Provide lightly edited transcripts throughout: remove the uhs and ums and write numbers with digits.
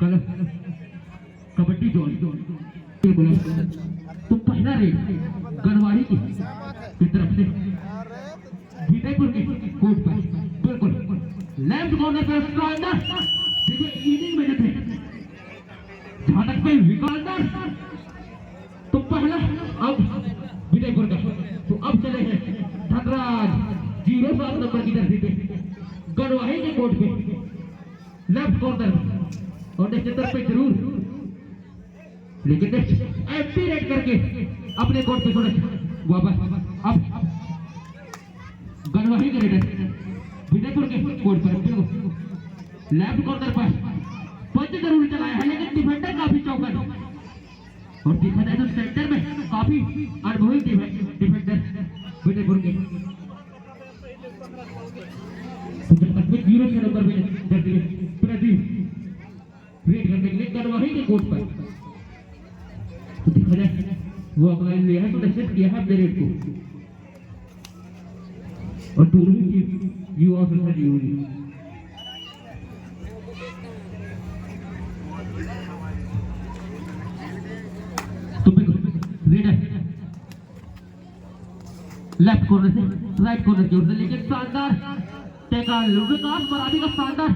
Colour kabaddi zone. तो पहला red गनवाड़ी की तरफ से विजयपुर के कोर्ट पर बिल्कुल लेफ्ट कॉर्नर पर स्ट्राइकर। देखिए इनिंग में थे जहां तक पे विकास तो पहला अब विजयपुर का। तो अब चले हैं धनराज 07 नंबर की जर्सी पे गनवाही के कोर्ट पे लेफ्ट कॉर्नर और नेक्स्ट तरफ पे जरूर लेकिन नेक्स्ट एम्प्टी रेड करके अपने कोर्ट पे छोड़े वापस। अब गनवाही के रेडर विजयपुर के कोर्ट पर लेफ्ट कॉर्नर पर पंच जरूर चलाया है लेकिन डिफेंडर काफी चौकन और देखा जाए तो सेंटर में काफी अनुभवी डिफेंडर विजयपुर के। जीरो छह नंबर में प्रदीप रेड करने के लिए गनवाही के कोर्ट पर। तो देखा जाए वो अगला लिया है तो निश्चित किया है अपने रेड को और दोनों ही टीम युवा ऑफिसर जी होगी। तो रेडर लेफ्ट कॉर्नर से राइट कॉर्नर की ओर से लेकिन शानदार टैकल विकास बराबरी का शानदार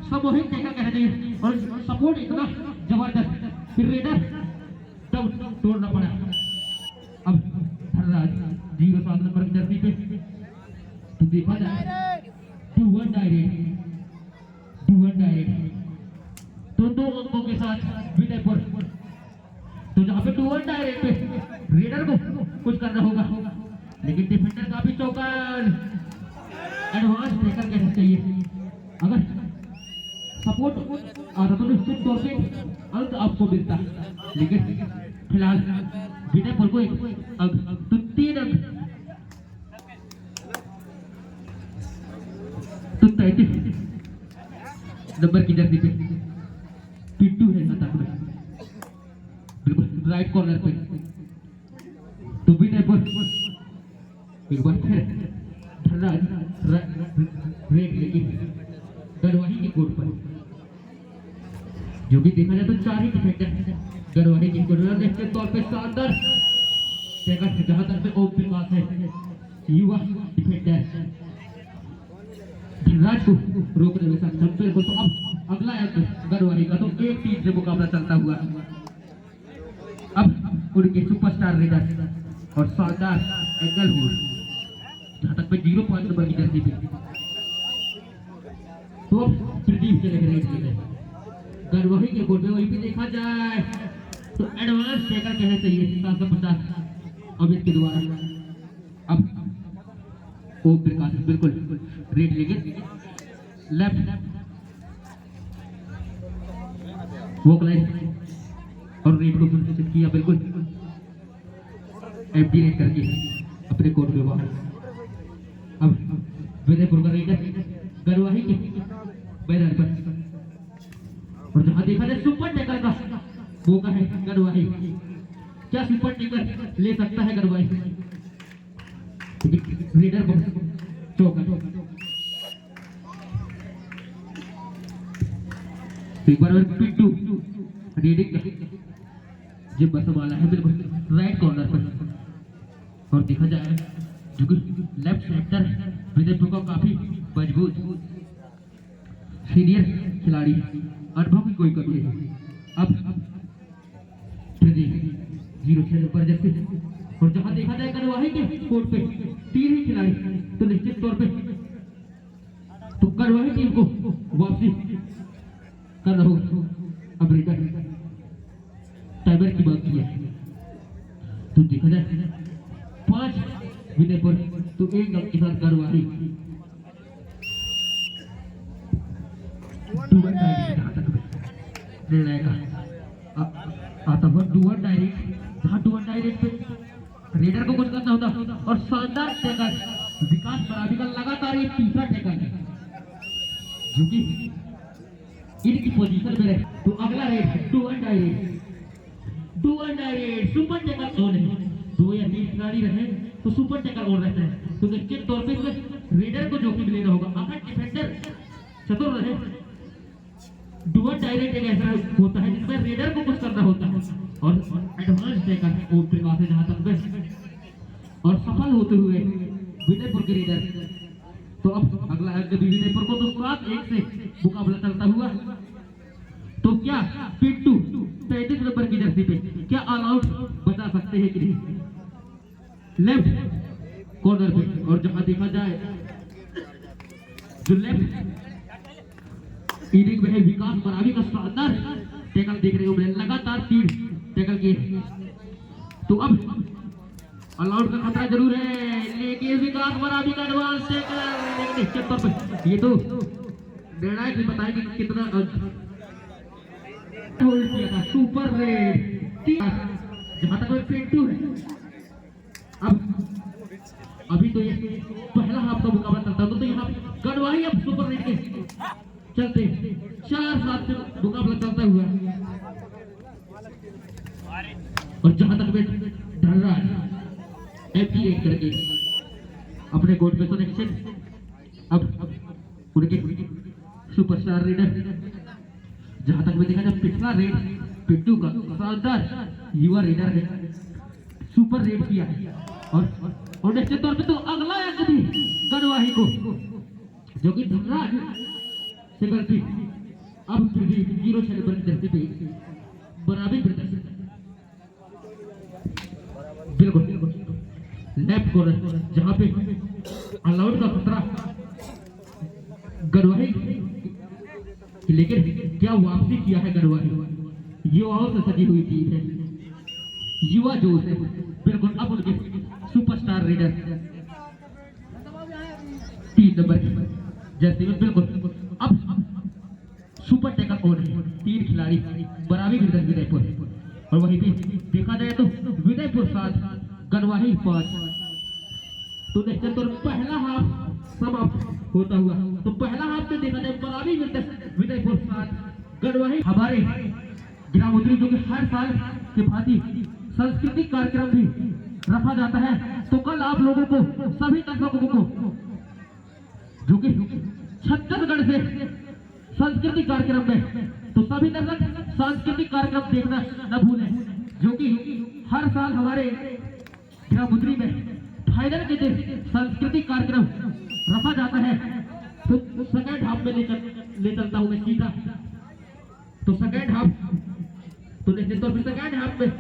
सामूहिक टैकल कहना चाहिए और सपोर्ट इतना जबरदस्त फिर रेडर तब तोड़ना पड़ा। अब धनराज 07 नंबर की जर्सी पे तो देखा जाए 2-1 डायरेक्ट तो दो अंकों के साथ विजयपुर। तो जहां पे 2-1 डायरेक्ट पे रेडर को कुछ करना होगा लेकिन डिफेंडर काफी चौकन एडवांस टैकल कहना चाहिए। अगर सपोर्ट आता तो निश्चित तौर पे अंक आपको मिलता लेकिन फिलहाल विजयपुर को अब तो 3 अंक तो 33 नंबर की जर्सी पे पिट्टू है अटैक में बिल्कुल राइट कॉर्नर पे। तो विजयपुर एक बार फिर धनराज रेड लेकिन गनवाही के कोर्ट पर जो भी देखा जाए तो 4 ही डिफेंडर गनवाही के कोर्ट पर निश्चित तौर पे शानदार टैकल जहां तक पे ओम विकास है युवा डिफेंडर धनराज को रोकने में सक्षम बिल्कुल। तो अब अगला गनवाही का तो एक टीम से मुकाबला चलता हुआ अब उनके सुपरस्टार रेडर और शानदार एंगल हुआ जहां तक पे 0.5 नंबर की जर्सी पे तो प्रदीप चले गए गनवाही के कोर्ट में। वहीं पे देखा जाए तो एडवांस टैकल कहना चाहिए 750 अमित के द्वारा। अब ओम प्रकाश बिल्कुल रेड लेके लेफ्ट वो लाइन और रेड को सुनिश्चित किया बिल्कुल एम्प्टी रेड करके अपने कोर्ट में बाहर। अब विजयपुर का रेडर गनवाही के मैदान पर और जहां देखा जाए सुपर टैकल का मौका है गनवाही। क्या सुपर टैकल ले सकता है गनवाही रेडर को चौका। एक बार पिट्टू रेडिंग जो बस वाला है बिल्कुल राइट कॉर्नर पर और देखा जाए जो कि लेफ्ट सेंटर विजयपुर का काफी मजबूत सीनियर खिलाड़ी अनुभव की कोई कमी नहीं। अब 06 नंबर जैसे और जहां देखा जाए गनवाही के कोर्ट पे 3 ही खिलाड़ी तो निश्चित तौर पे तो गनवाही टीम को वापसी करना होगा। अब रेडर टाइमर की बात की है तो देखा जाए 5 विजयपुर तो 1 अंक के साथ गनवाही निर्णय का आता हुआ 2-1 डायरेक्ट जहां 2-1 डायरेक्ट पे रेडर को कुछ करना होता और शानदार टैकल विकास बराबरी का लगातार ये तीसरा टैकल है जो कि इनकी पोजीशन में रहे। तो अगला red 2-1 direct super tackle on है। 2 या 3 खिलाड़ी रहे तो सुपर टैकल ऑन रहता है तो निश्चित तौर पे रेडर को जोखिम लेना होगा। अगर डिफेंडर चतुर रहे डुअल डायरेक्ट एक ऐसा होता है जिसमें रेडर को कुछ करना होता है और एडवांस टेकर ओपनिंग से जहां तक बेस्ट और सफल होते हुए विजयपुर के रेडर। तो अब अगला अंक भी विजयपुर को तो 7-1 से मुकाबला चलता हुआ। तो क्या पिट्टू 33 नंबर की जर्सी पे क्या ऑल आउट बचा सकते हैं कि नहीं? लेफ्ट कॉर्नर पे और जहां देखा जाए जो लेफ्ट इनिंग में है विकास मरावी का शानदार टैकल देखने को मिले, लगातार 3 टैकल किए। तो अब ऑल आउट का खतरा जरूर है, लेकिन विकास मरावी का एडवांस टैकल निश्चित तौर पर ये तो निर्णायक भी बताएंगे कि कितना होल्ड किया था। सुपर रेड जहां तक पिट्टू है। अब अभी तो ये पहला हाफ का मुकाबला चलता है तो यहाँ गढ़वाही अब सुपर रेड के चलते 4-7 से मुकाबला चलता हुआ। और जहां तक धनराज एफ करके अपने कोर्ट पे कनेक्शन अब उनके सुपरस्टार रेडर जहां तक मैं देखा जाए पिछला रेड पिट्टू का शानदार युवा रेडर है, सुपर रेड किया है। और निश्चित तौर पे तो अगला अंक भी गढ़वाही को जो कि धनराज से गलती अब फिर भी 0-6 नंबर की जर्सी पे बराबरी प्रदर्शन बिल्कुल लेफ्ट कॉर्नर जहां पे ऑलआउट का खतरा गढ़वाही, लेकिन क्या वापसी किया है गढ़वाही। युवाओं से सजी हुई टीम है, युवा जोश है बिल्कुल। अब उनके सुपरस्टार रेडर 3 नंबर जर्सी में बिल्कुल अब सुपर टैकल ऑन है। 3 खिलाड़ी बराबरी विजयपुर और वहीं भी देखा जाए तो विजयपुर 7 गढ़वाही 5। तो निश्चित तौर पहला हाफ समाप्त होता हुआ। तो पहला हाफ में देखा जाए बराबरी विजयपुर 7 गढ़वाही। हमारे ग्रामोद्री जो कि हर साल के भांति सांस्कृतिक कार्यक्रम भी रखा जाता है, तो कल आप लोगों को सभी दर्शकों को जो कि छत्तीसगढ़ से सांस्कृतिक कार्यक्रम में, तो सभी दर्शक सांस्कृतिक कार्यक्रम देखना न भूलें, जो कि हर साल हमारे ग्रामोद्री में फाइनल के दिन सांस्कृतिक कार्यक्रम रखा जाता है। तो सेकंड हाफ में ले चलता हूं मैं सीधा। तो सेकंड हाफ तो निश्चित तौर पर सेकंड हाफ में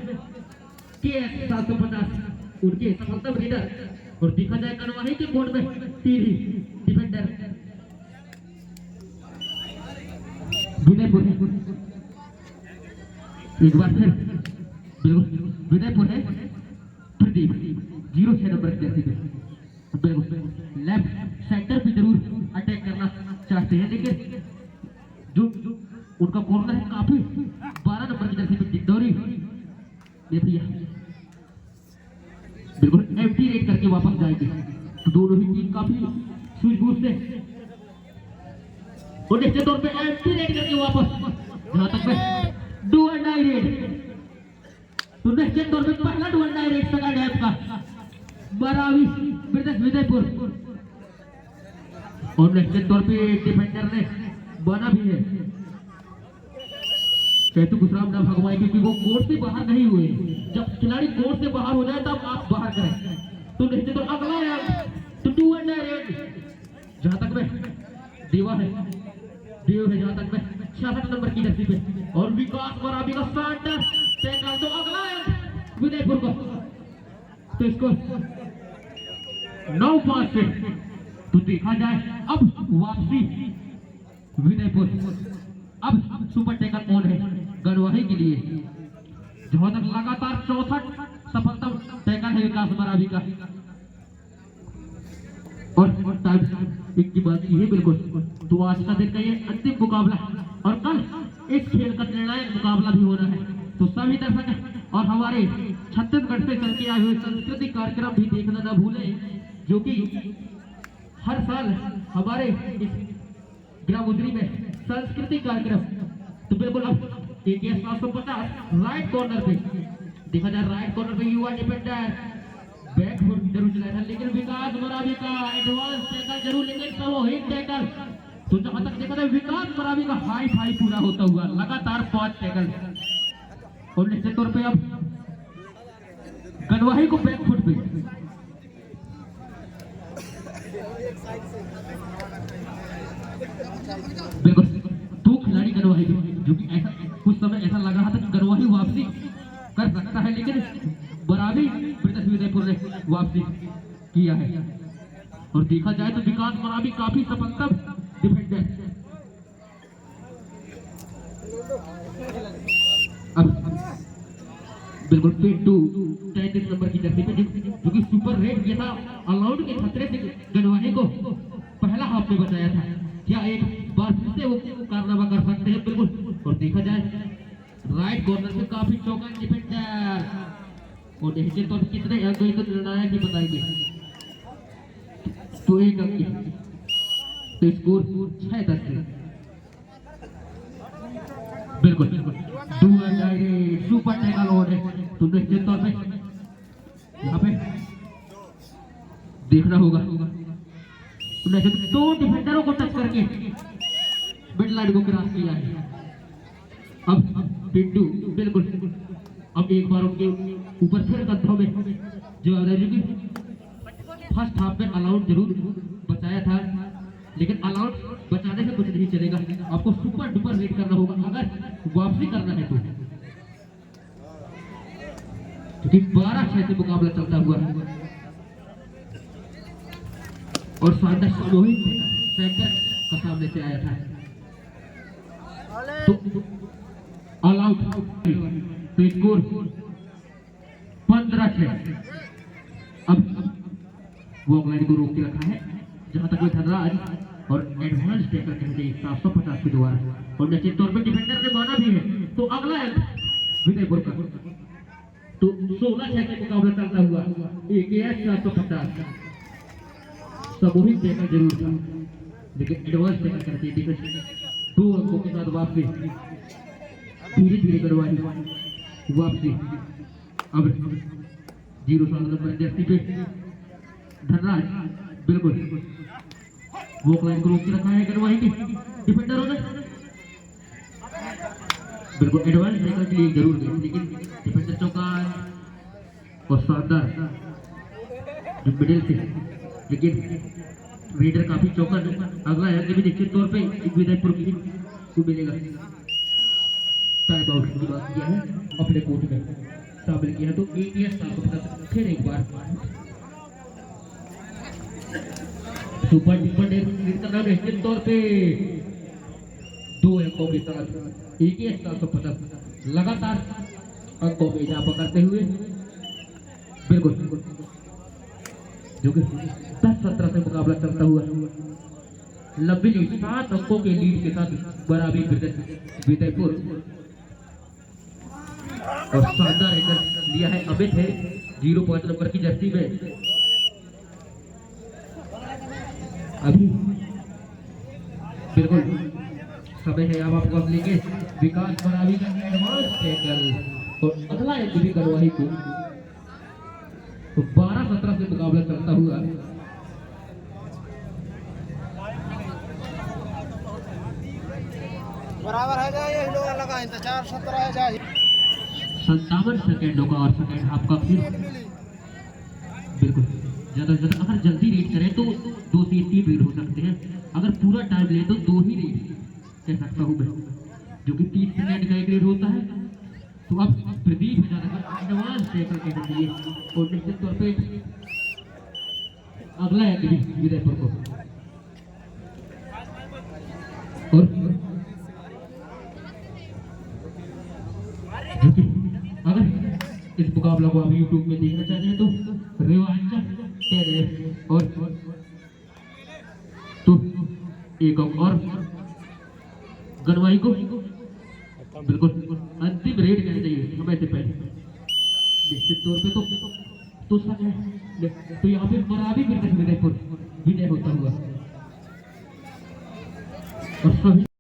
KS 750 उनके सफलतम लीडर और देखा जाए गढ़वाही के कोर्ट में 3 ही डिफेंडर विजयपुर है। एक बार फिर बिल्कुल विजयपुर है प्रदीप 0-6 नंबर की जर्सी पे बिल्कुल लेफ्ट सेंटर पे जरूर अटैक करना चाहते हैं, लेकिन जो उनका कॉर्नर है काफी 12 नंबर की जर्सी पे डिंडोरी ये भैया बिल्कुल एम्प्टी रेड करके वापस जाएंगे। तो दोनों ही टीम काफी सूझबूझ से और निश्चित तौर पे एम्प्टी रेड करके वापस जहां तक में डू एंड डाई रेड। तो निश्चित तौर पे पहला do and die raid second half का बराबरी विजयपुर और निश्चित तौर पे डिफेंडर ने बना भी है चैतु गुजराम ना भगवान, क्योंकि वो कोर्ट से बाहर नहीं हुए। जब खिलाड़ी कोर्ट से बाहर हो जाए तब आप बाहर करें। तो निश्चित तौर अगला है तो 2 एंड रेड जहां तक में देवा है जहां तक में 66 नंबर की जर्सी पे और विकास मरावी का शानदार टैकल। तो अगला है विजयपुर को तो इसको 9-5 से तो देखा जाए अब वापसी विजयपुर अब सुपर टैकल ऑन है गढ़वाही के लिए, जहां तक लगातार 64 सफलतम टैकल है विकास मरावी का। और टाइम एक की बात की है बिल्कुल। तो आज का दिन का ये अंतिम मुकाबला और कल इस खेल का निर्णायक मुकाबला भी होना है। तो सभी दर्शक और हमारे छत्तीसगढ़ से चल के आए हुए सांस्कृतिक कार्यक्रम भी देखना न भूलें, जो कि हर साल हमारे इस ग्रामोद्री में सांस्कृतिक कार्यक्रम। तो बिल्कुल अब KS 750 राइट कॉर्नर पे देखा जाए, राइट कॉर्नर पे युवा डिफेंडर बैकफुट जरूर चलाया था, लेकिन विकास मरावी का एडवांस टैकल जरूर, लेकिन सामूहिक टैकल तो जहां तक देखा था विकास बरावी का हाई फाई पूरा होता हुआ लगातार 5 टैकल और निश्चित तौर पे अब गनवाही को बैक फुट पे बिल्कुल 2 खिलाड़ी गनवाही जो कि ऐसा कुछ समय ऐसा लग रहा था कि गनवाही वापसी कर सकता है, लेकिन बरावी ब्रिटिश विजयपुर ने वापसी किया है। और देखा जाए तो विकास बरावी काफी सफलता डिफेंडर। अब बिल्कुल पिंटू 33 नंबर की जर्सी पे जो कि सुपर रेड किया था, अलाउड के खतरे से गनवाही को पहला हाफ में बचाया था। क्या एक बार फिर से वो कारनामा कर सकते हैं? बिल्कुल। और देखा जाए राइट कॉर्नर में काफी चौका डिफेंडर और देखिए तो कितने अंक तो निर्णायक ही बताएंगे। तो एक अंक तो स्कोर 6-10 से बिल्कुल सुपर टैकल और है। तो निश्चित तौर पे यहाँ पे देखना होगा तो निश्चित 2 डिफेंडरों को टच करके मिड लाइन को क्रॉस किया है। अब पिंटू बिल्कुल अब एक बार उनके ऊपर फिर कंधों में जो फर्स्ट हाफ में अलाउड जरूर बचाया था, लेकिन अलाउड बचाने से कुछ नहीं चलेगा, आपको सुपर डुपर रेड करना होगा अगर वापसी करना है तो, क्योंकि 12-6 से मुकाबला चलता हुआ और शानदार सामूहिक सेंटर का सामने से आया था तो अलाउड तो स्कोर 15-6। अब वो अगलाइन को रोक के रखा है जहां तक धनराज और एडवांस टैकल कहते हैं 750 के द्वारा और निश्चित तौर पर डिफेंडर ने माना भी है। तो अगला है विजयपुर का तो 16-6 के मुकाबला चलता हुआ AKS 750 सामूहिक टैकल जरूर था, लेकिन एडवांस टैकल करते हैं 2 अंकों के साथ वापसी धीरे धीरे करवाई वापसी। अब 07 नंबर जर्सी पे धनराज बिल्कुल वो लाइन को रोक के रखा है करवाई के डिफेंडरों ने बिल्कुल एडवांस टैकल के लिए जरूर गए, लेकिन डिफेंडर चौका और शानदार जो मिडिल से, लेकिन रेडर काफी चौका। अगला है भी निश्चित तौर पे विजयपुर की को मिलेगा। टाइम आउट की बात किया है अपने कोर्ट में शामिल किया है तो AKS 750 फिर एक बार सुपर डुपर करना निश्चित तौर पे 2 अंकों के साथ AKS 750 लगातार अंकों में इजाफा करते हुए बिल्कुल जो कि 10-17 से मुकाबला चलता हुआ लंबी 7 अंकों के लीड के साथ बराबरी विजयपुर और शानदार हेडर लिया है अमित है 05 नंबर की जर्सी में। अभी बिल्कुल समय है अब आपको लेंगे विकास बरावी का एडवांस टैकल और अगला एंट्री गनवाही को तो 12-17 से मुकाबला चलता हुआ बराबर है जाए लगा इंतजार 17 है जाए 57 सेकेंडों का और सेकेंड हाफ का फिर बिल्कुल ज्यादा से ज्यादा अगर जल्दी रीड करें तो 2 से 3 रीड हो सकते हैं, अगर पूरा टाइम ले तो 2 ही रीड कह सकता हूँ मैं, जो कि 30 सेकेंड का एक रीड होता है। तो अब प्रदीप एडवांस टैकल के लिए और निश्चित तौर पे अगला है विजयपुर को और जो कि अगर इस मुकाबला को आप यूट्यूब में देखना चाहते हैं तो रिवांचर और तो एक और गनवाई को बिल्कुल अंतिम रेड कहना चाहिए समय से पहले निश्चित तौर पे तो सच है तो यहाँ पे बराबरी विजयपुर विजय होता हुआ और सभी